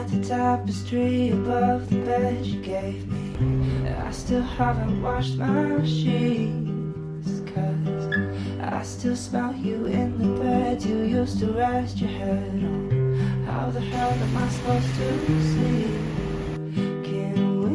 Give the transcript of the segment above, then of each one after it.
at the tapestry above the bed you gave me. I still haven't washed my sheets, 'cause I still smell you in the bed you used to rest your head on. How the hell am I supposed to sleep? Can we?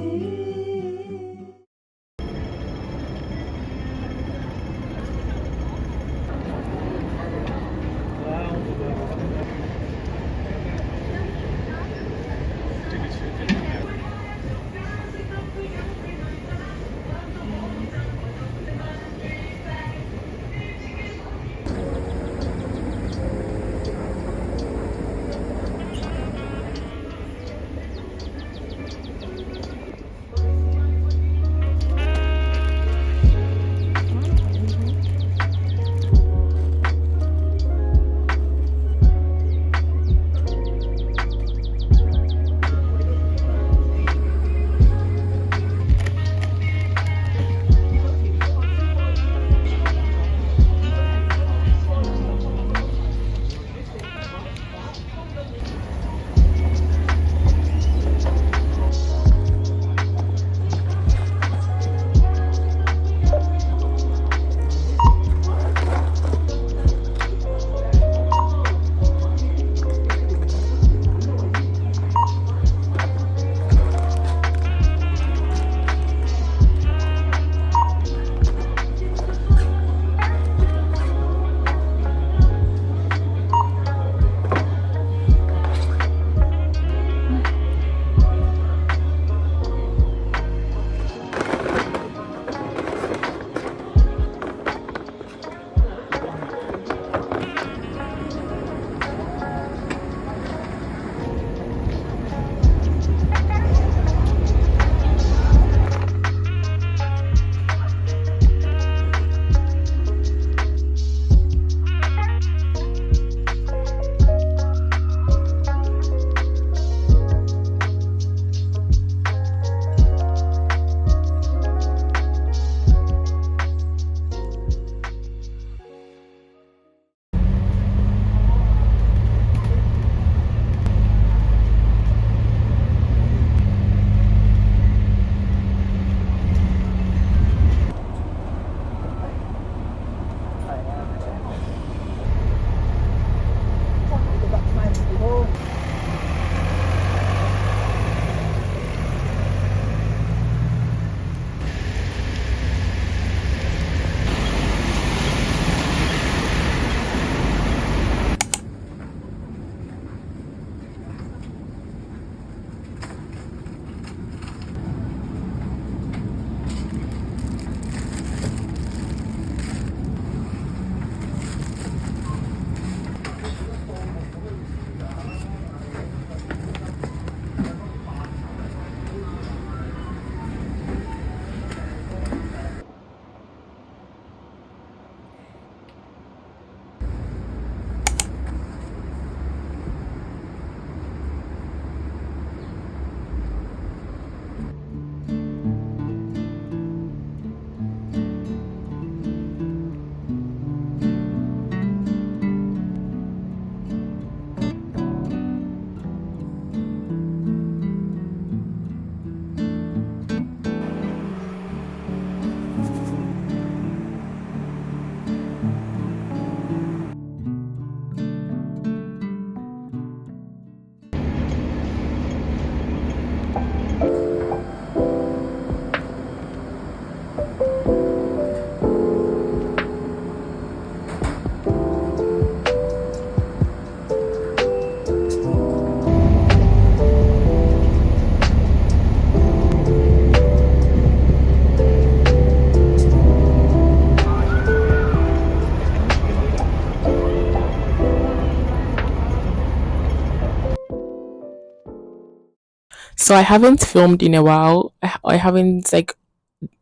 So I haven't filmed in a while. I haven't like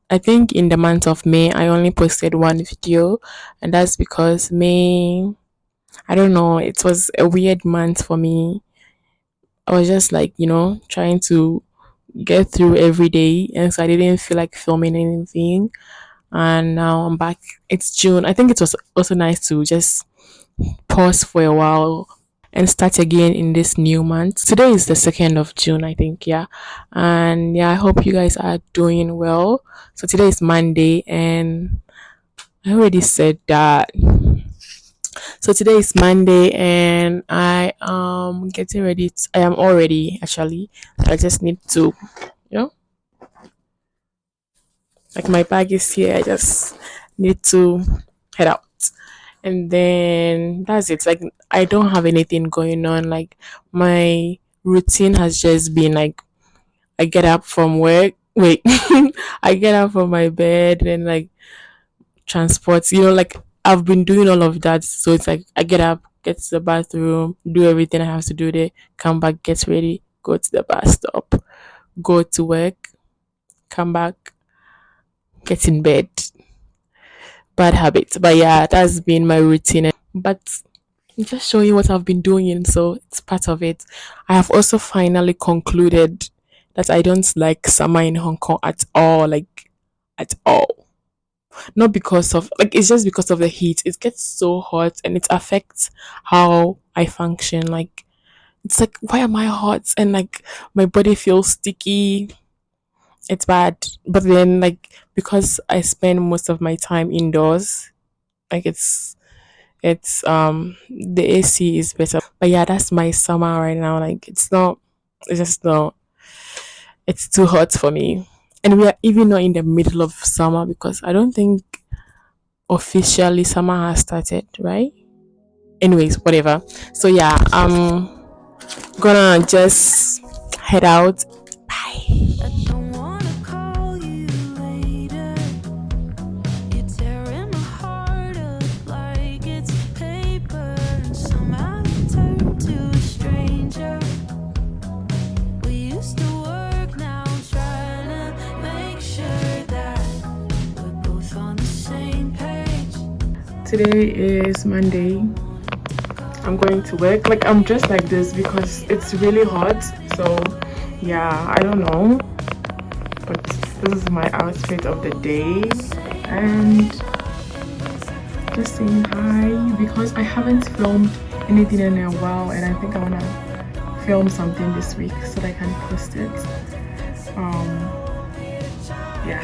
I think in the month of May I only posted one video, and that's because May, I don't know, it was a weird month for me. I was just like, trying to get through every day, and so I didn't feel like filming anything. And now I'm back. It's June. I think it was also nice to just pause for a while and start again in this new month. Today is the 2nd of June, I think, yeah. And yeah, I hope you guys are doing well. So today is Monday, and I already said that. So today is Monday, and I am getting ready. I am all ready actually. I just need to, you know, like my bag is here. I just need to head out, and then that's it. Like I don't have anything going on. Like my routine has just been like I get up from work. Wait, I get up from my bed and like transport. Like I've been doing all of that. So it's like I get up, get to the bathroom, do everything I have to do there, come back, get ready, go to the bus stop, go to work, come back, get in bed. Bad habit. But yeah, that's been my routine. But I'm just showing what I've been doing, so it's part of it. I have also finally concluded that I don't like summer in Hong Kong at all. Like at all. Not because of like it's just because of the heat. It gets so hot and it affects how I function. Like it's like why am I hot and like my body feels sticky. It's bad. But then like because I spend most of my time indoors, like it's the AC is better. But yeah, that's my summer right now. Like it's just not it's too hot for me. And we are even not in the middle of summer because I don't think officially summer has started, right? Anyways, whatever. So yeah, I'm gonna just head out. Bye. I don't wanna call you later. You're tearing my heart up like it's paper, and somehow you turn to a stranger. We used to work, now I'm trying to make sure that we're both on the same page. Today is Monday. I'm going to work. Like I'm dressed like this because it's really hot. So yeah, I don't know. But this is my outfit of the day. And just saying hi because I haven't filmed anything in a while and I think I wanna film something this week so that I can post it. Yeah.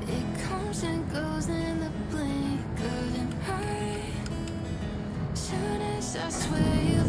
It comes and goes in the blink of an eye. Soon as I swear you